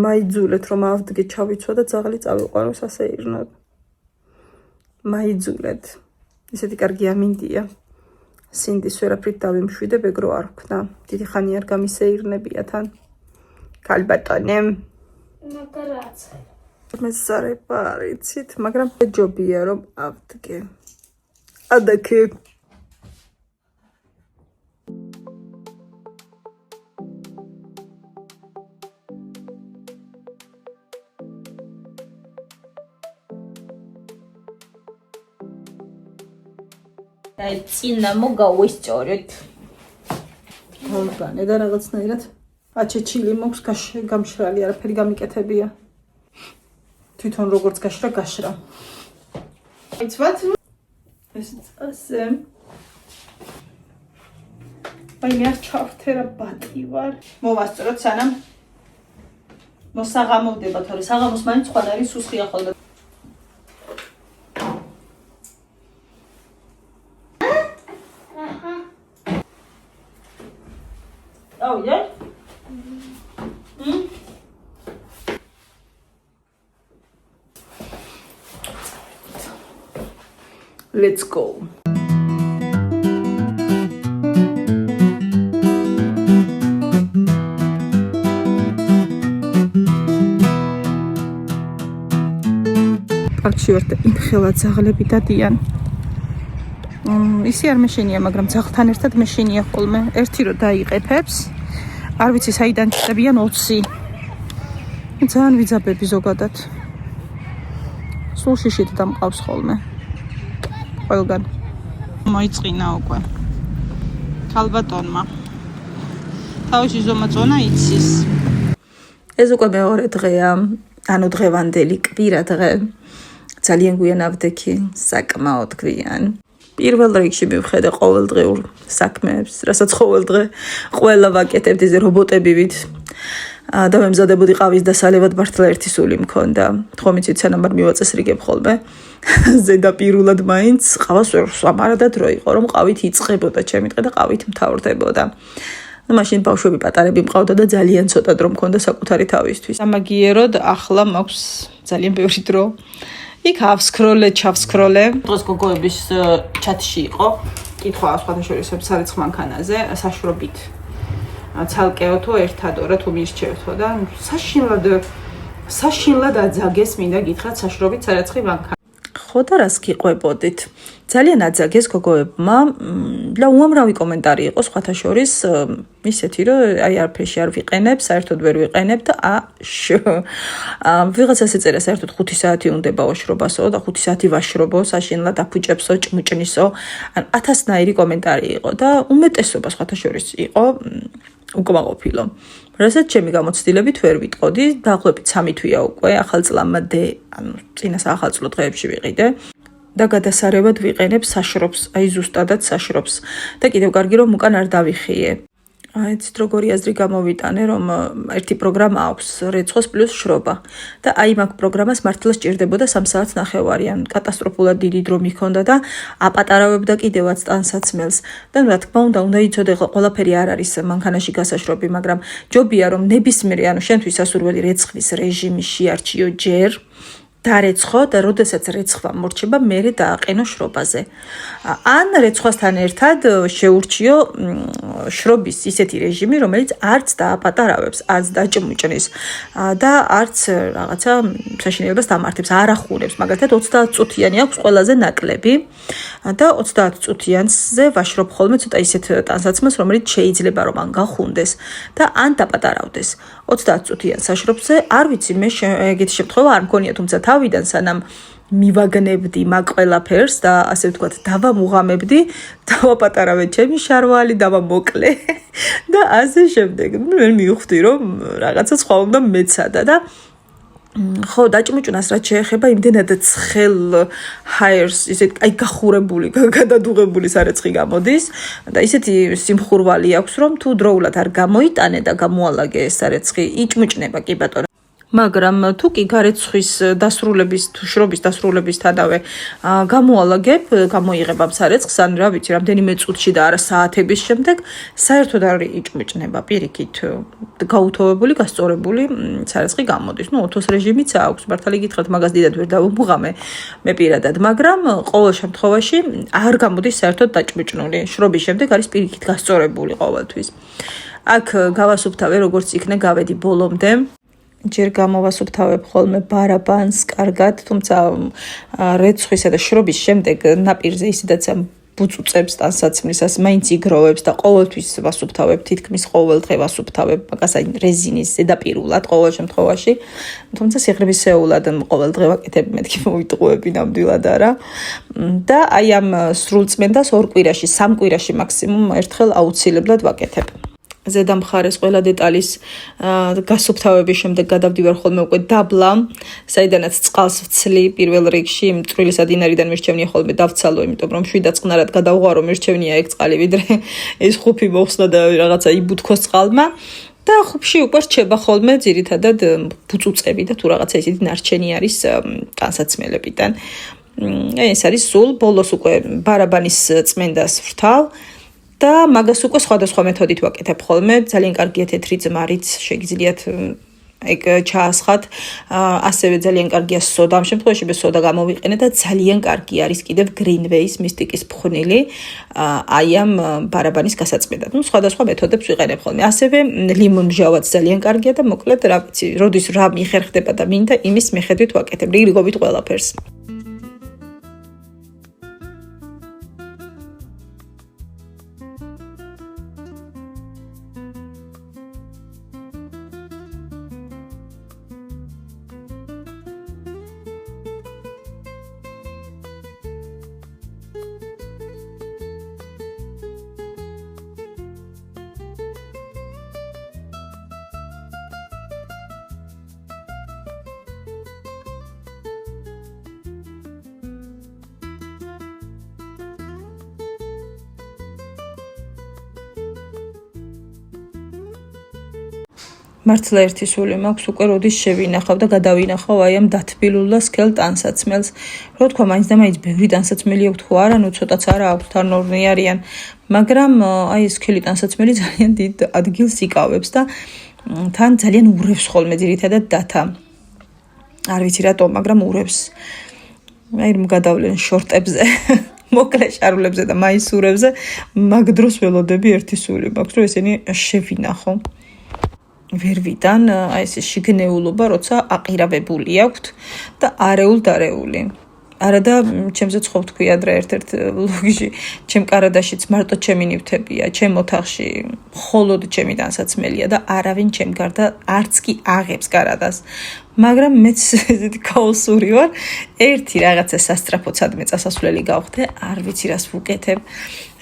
მაიძულეთ რომ ავდგე ჩავიცვა და ძაღლი წავიყვანოს ასე ირნოდ. მაიძულეთ. ისეთი კარგი ამინდია. სინდის ვერაფრით დავიმშვიდე, ბეგრო არ ვქნა. დიდი ხანი არ გამისეირნებია თან. ქალბატონე. მაგარაც. მეზარება არიცით, მაგრამ ჯობია რომ ავდგე. ადაკე. აი წინა მოგავისწორეთ. ხოლმე და რაღაცნაირად აჩეჩილი მოქვს გამშრალი, არაფერი გამიკეთებია. თვითონ როგორც გაშრა. იცვათ? ესეც ასე. აი მე არ ჩავთერა ბატი ვარ. მოვასწროთ სანამ მოსაღამოვდება, თორე საღამოს მაინც სხვანაირი სუსხია ხოლმე. Oh, yeah? Let's go. Parkში ვარ და იმხელა ძაღლები დადიან. ისე არ მეშენია, მაგრამ ძაღლთან ერთად მეშენია ხოლმე. ერთი რო დაიყეფებს, არ ვიცი საიდან ჩდებიან 20. ძალიან ვიძაბები ზოგადად. სულ შიშით დამყავს ხოლმე. ყველგან. მოიწყინა უკვე. ქალბატონმა. თავისი ზომა წონა იცის. ეს უკვე მეორე დღეა, ანუ დღევანდელი კვირა დღე. ძალიან გვიან ავდექი, საკმაოდ გვიან. პირველ რიგში მივხედე ყოველდღიურ საქმეებს, რასაც ყოველდღე ყველა ვაკეთებთ ეს რობოტებივით. და მემზადებოდი ყავის დასალევად მართლა ერთი სული მქონდა. ხომ იცით სანამ არ მივაწესრიგებ ხოლმე. ზედაპირულად მაინც ყავას ვერ ვსვამარა და დრო იყო რომ ყავით იწყებოდა ჩემი დღე და ყავით მთავრდებოდა. მაშინ ბავშვები პატარები მყავდა და ძალიან ცოტა დრო მქონდა საკუთარი თავისთვის. სამაგიეროდ ახლა მაქვს ძალიან ბევრი დრო. იქ ავსკროლე, ჩავსკროლე. დღეს გოგოების ჩატში იყო. კითხვა სხვადასხვა სარეცხ მანქანაზე, საშრობით. ცალკეოთო ერთადო რა თუ მირჩევთო და საშინლად აძაგეს მინდა გითხრათ საშრობით სარეცხი მანქანა. ხო და რას გიყვებოდით? ძალიან აძაგეს გოგოებმა და უამრავი კომენტარი იყო სხვათა შორის ისეთი რომ აი არაფერში არ ვიყენებ, საერთოდ ვერ ვიყენებ და ვიღაცას ეწერა საერთოდ 5 საათი უნდა ბავშვობასო და 5 საათი ვაშრობო, საშინლად აფუჭებსო, ჭმუჭნისო. ან 1000-ნაირი კომენტარი იყო და უმეტესობა სხვათა შორის იყო უკმაყოფილო. რასაც ჩემი გამოცდილებით ვერ ვიტყოდი, დაახლოებით 3 თვეა უკვე ახალ წლამდე, ანუ წინა საახალწლო დღეებში ვიყიდე. და გადასარევად ვიყენებ საშრობს, აი ზუსტადად საშრობს. და კიდევ კარგი რომ უკან არ დავიხიე. აიცით როგორი აზრი გამოვიტანე, რომ ერთი პროგრამა აქვს რეცხოს პლუს შრობა. და აი მაგ პროგრამას მართლა სჭირდებოდა 3 საათს ნახევარი, ან კატასტროფულად დიდი დრო მიქონდა და აპატარავებდა კიდევაც ტანსაცმელს. და რა თქმა უნდა იცოდე ყველაფერი არ არის მანქანაში გასაშრობი, მაგრამ ჯობია რომ ნებისმიერი, ანუ შენთვის სასურველი რეცხვის რეჟიმი შეარჩიო ჯერ. დარეცხო და როდესაც რეცხვა მორჩება, მერე დააყენო შრობაზე. ან რეცხვასთან ერთად შეურჩიო შრობის ისეთი რეჟიმი, რომელიც არც დააპატარავებს, არც დაჭმუჭნის და არც რაღაცა საშინელებას დამართებს, არ ახურებს. მაგალითად 30 წუთიანი აქვს ყველაზე ნაკლები და 30 წუთიანზე ვაშრობ ხოლმე ცოტა ისეთ ტანსაცმელს, რომელიც შეიძლება რომ ან გახუნდეს და ან დაპატარავდეს. 30 წუთიან საშრობზე არ ვიცი მე ეგეთი შემთხვევა არ მქონია, თუმცა თავიდან სანამ მივაგნებდი მაგ ყველაფერს და ასე ვთქვათ დავამუღამებდი, დავაპატარავე ჩემი შარვალი, დავამოკლე და ასე შემდეგ. მე მივხვდი რომ რაღაცა სხვა უნდა მეცადა და ხო დაჭმუჭნას რაც შეეხება იმდენად ცხელ ჰაერს, ისეთ აი გახურებული, გადადუღებული სარეცხი გამოდის და ისეთი სიმხურვალი აქვს რომ თუ დროულად არ გამოიტანე და გამოალაგე ეს სარეცხი, იჭმუჭნება კი ბატონო. მაგრამ თუ კი გარეცხვის დასრულების თუ შრობის დასრულებისთანავე გამოალაგებ, გამოიღებ ამ სარეცხს, ან რა ვიცი, რამდენიმე წუთში და არა საათების შემდეგ, საერთოდ არ იჭმიჭნება პირიქით გაუთოვებული, გასწორებული სარეცხი გამოდის. ოთოს რეჟიმიც აქვს, მართალი გითხრათ, მაგას დიდად ვერ დავუმღამე მე პირადად, მაგრამ ყოველ შემთხვევაში არ გამოდის საერთოდ დაჭმიჭნული. შრობის შემდეგ არის პირიქით გასწორებული ყოველთვის. აქ გავასუფთავე, როგორც იქნა გავედი ბოლომდე. ჯერ გამოვასუფთავებ ხოლმე ბარაბანს კარგად, თუმცა რეცხვისა და შრობის შემდეგ ნაპირზე ისედაც ბუწუწებს ტანსაცმლისას მაინც იგროვებს და ყოველთვის ვასუფთავებ, თითქმის ყოველ დღე ვასუფთავებ მაგას აი რეზინის ზედაპირულად ყოველ შემთხვევაში. თუმცა სიღრმისეულად ყოველ დღე ვაკეთებ, მეთქი მოვიტყუები ნამდვილად არა. და აი ამ სრულწმენდას 2 კვირაში, 3 კვირაში მაქსიმუმ ერთხელ აუცილებლად ვაკეთებ. ზედა მხარეს ყველა დეტალის გასუფთავების შემდეგ გადავდივარ ხოლმე უკვე დაბლა, საიდანაც წყალს ვცლი პირველ რიგში, წვრილი სადინარიდან მირჩევნია ხოლმე დავცალო, იმიტომ რომ შვიდაწყნარად გადავღვარო, მირჩევნია ეგ წყალი, ვიდრე ეს ხუფი მოხსნა და რაღაცა იბუთქოს წყალმა. და ხუფში უკვე რჩება ხოლმე ძირითადად ბუწუწები და თუ რაღაცა ისეთი ნარჩენი არის ტანსაცმელებიდან. ეს არის სულ ბოლოს უკვე ბარაბანის წმენდას ვრთავ. და მაგას უკვე სხვადასხვა მეთოდით ვაკეთებ ხოლმე, ძალიან კარგია თეთრი ძმარიც, შეგიძლიათ ეგ ჩაასხათ, ასევე ძალიან კარგია სოდა, ამ შემთხვევაში მე სოდა გამოვიყენე და ძალიან კარგი არის კიდევ Greenway-ის მისტიკის ფხვნილი, აი ამ ბარაბანის გასაწმენდად. სხვადასხვა მეთოდებს ვიყენებ ხოლმე. ასევე ლიმონმჟავაც ძალიან კარგია და მოკლედ რა ვიცი, როდის რა მიხერხდება და მინდა იმის მიხედვით ვაკეთებ, რიგრიგობით ყველაფერს. მართლა ერთი სული მაქვს უკვე როდის შევინახავ და გადავინახავ აი ამ დათბილულ და სქელ ტანსაცმელს. რო თქვა, მაინც და მაინც ბევრი ტანსაცმელი აქვს თუ არა, ნუ ცოტაც არა აქვს, თანორნი არიან, მაგრამ აი ეს სქელი ტანსაცმელი ძალიან დიდ ადგილს იკავებს და თან ძალიან ურევს ხოლმე ძირითადად დათა. არ ვიცი რატომ, მაგრამ ურევს. აი რომ გადავლენ შორტებზე, მოკლე შარულებზე და მაისურებზე, მაგ დროს ველოდები ერთი სული მაქვს, რომ ესენი შევინახო. ვერვიდან აი ეს შიგნეულობა როცა აყირავებული აქვს და არეულ-დარეული. არა და ჩემზე ცხობ თქვი ადრე ერთ-ერთ ვლოგში, ჩემ კარადაშიც მარტო ჩემი ნივთებია, ჩემ ოთახში მხოლოდ ჩემი ტანსაცმელია და არავინ ჩემ გარდა არც კი აღებს კარადას. მაგრამ მეც ესეთი ქაოსური ვარ, ერთი რაღაცა სასტრაფოდ სადმე წასასვლელი გავხდე, არ ვიცი რას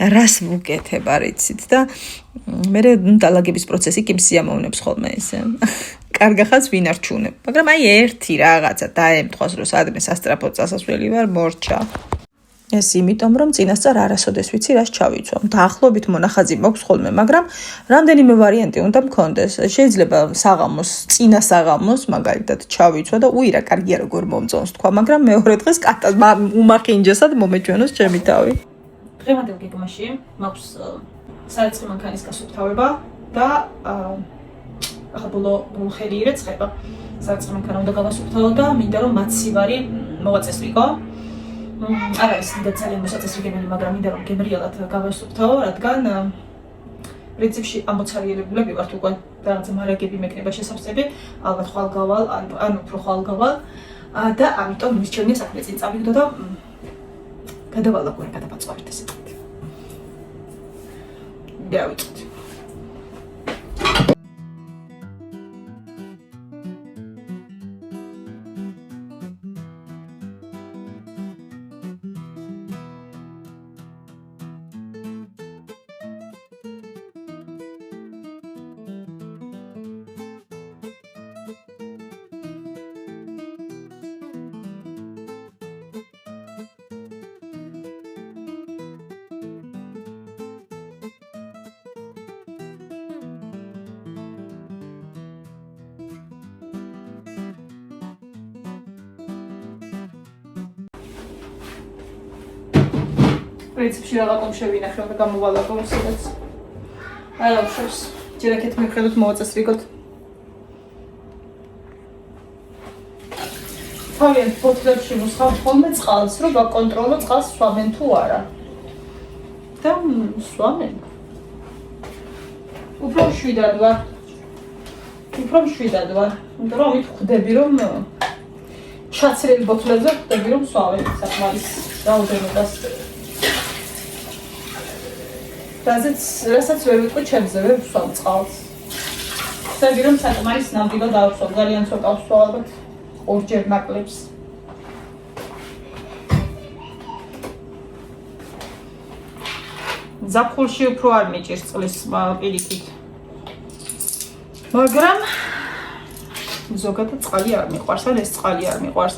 რას ვუკეთებ, არ იცით და მე დალაგების პროცესი კი მსიამოვნებს ხოლმე ესე. კარგახაც ვინარჩუნებ, მაგრამ აი ერთი რაღაცა დაემთხოს, რომ სადმე სასტრაფოდ წასასვლელი ვარ, მორჩა. ეს იმიტომ, რომ წინასწარ არასოდეს ვიცი რას ჩავიცვამ. დაახლოებით მონახაზი მაქვს ხოლმე, მაგრამ რამდენიმე ვარიანტი უნდა მქონდეს. შეიძლება წინა საღამოს მაგალითად ჩავიცვა და უირა კარგია როგორ მომწონს თქვა, მაგრამ მეორე დღეს უმახინჯესად მომეჩვენოს ჩემი თავი. დღევანდელ გეგმაში მაქვს სარეცხი მანქანის გასუფთავება და ახლა ბოლო ხელი ირეცხება. სარეცხი მანქანა უნდა გავასუფთავო და მინდა რომ მაცივარი მოვაწესრიგო. არ არის ძალიან მოსაწესრიგებელი, მაგრამ მინდა რომ გემრიელად გავასუფთავო, რადგან პრინციპში ამოცარიელებულები ვართ უკვე რაღაცა მარაგები მეკნება შესაბსები, ალბათ ხვალგავალ, ან უფრო ხვალგავალ და ამიტომ მისჩვენია საქმე წინ წავიდო და გადავალაგო რა გადავაწყობთ ესე. დავიწყოთ. პრინციპში რაღაც შევინახე და გამოვალაგო ისედაც. აი ლავშებს. ჯერაკეთ მივხედოთ მოვაწესრიგოთ. თავიანთ ფოთლებში მოსხავ ხოლმე წყალს, რომ გაკონტროლო წყალს სვამენ თუ არა. და სვამენ. უფრო შვიდად ვარ. იმიტომ რომ ამით ხვდები რომ შაცრილი ბოთლებზე ხვდები რომ სვამენ საკმარის რაოდენობას. რასაც ვერ ვიტყვი ჩემზე, ვერ ვსვამ წყალს. ხვდები რომ საკმარის ნამდვილად ავსვამ, ძალიან ცოტა ვსვამ ალბათ. ორჯერ ნაკლებს. ზაფხულში უფრო არ მიჭირს წყლის პირიქით. მაგრამ ზოგადად წყალი არ მიყვარს, ან ეს წყალი არ მიყვარს.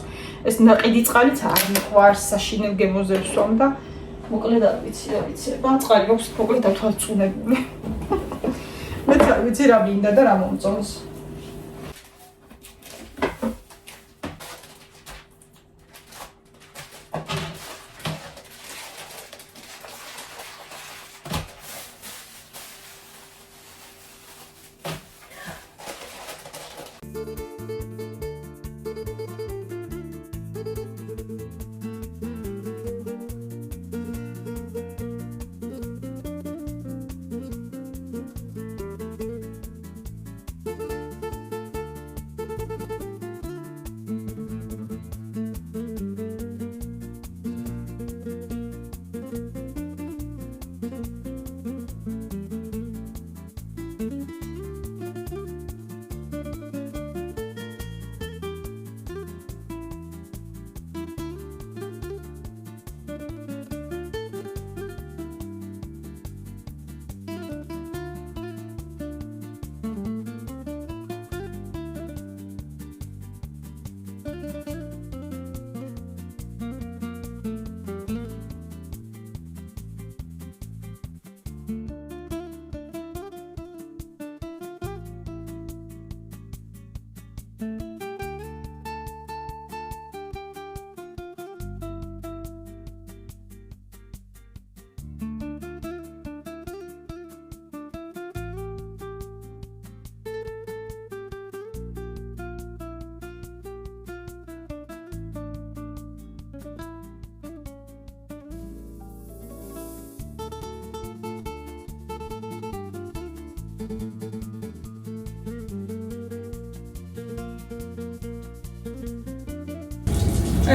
ეს ნაყიდი წყალიც არ მიყვარს, საშინელ გემოზე ვსვამ და მოკლედ არ ვიცი. ბა წყალი გვაქვს მოკლედ დავთვალწუნებული. მე ვიცი რა მინდა და რა მომწონს.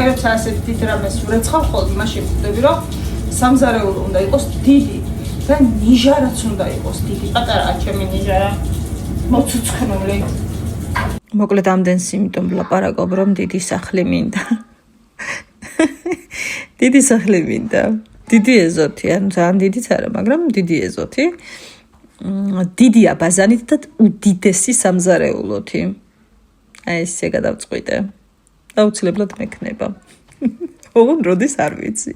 როცა ასეთ დიდ რამეს ვრეცხავ ხოლმე, მაშინ ვხვდები, რომ სამზარეულო უნდა იყოს დიდი და ნიჟარაც უნდა იყოს დიდი. პატარაა ჩემი ნიჟარა, მოცუცქნული. მოკლედ ამდენს იმიტომ ვლაპარაკობ, რომ დიდი სახლი მინდა. დიდი სახლი მინდა. დიდი ეზოთი, ანუ ძალიან დიდიც არა, მაგრამ დიდი ეზოთი. დიდია ბაზანით და უდიდესი სამზარეულოთი. აი ესე გადავწყვიტე. აუცილებლად მექნება. ოღონდ როდის არ ვიცი.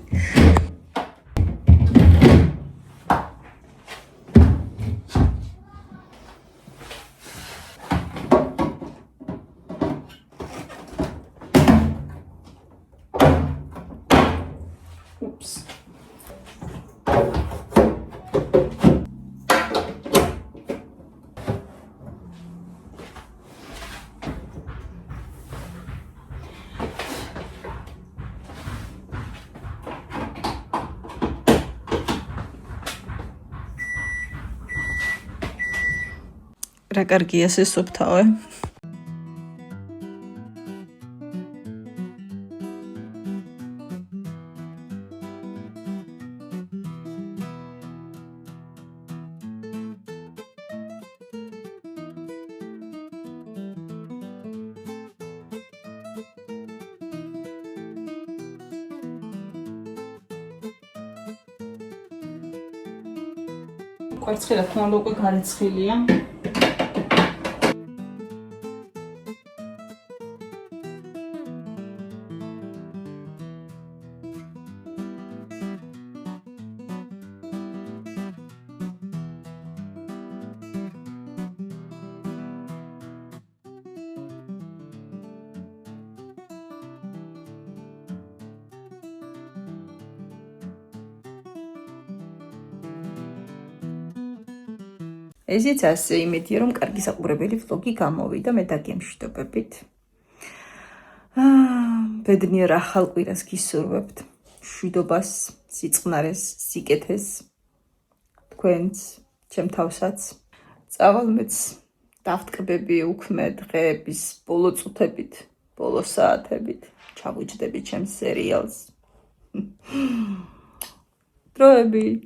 Ups. რა კარგია სესუფთავე. კვერცხი რა თქმა უნდა უკვე გარეცხილია. ესეც ასე იმედია რომ კარგი საყურებელი vlogi გამოვიდა მე დაგემშვიდობებით ბედნიერ ახალ კვირას გისურვებთ მშვიდობას სიწყნარეს სიკეთეს თქვენც ჩემ თავსაც წავალმეც დავტკბები უქმე დღეების ბოლო წუთებით ბოლო საათებით ჩავუჯდები ჩემს სერიალს დროებით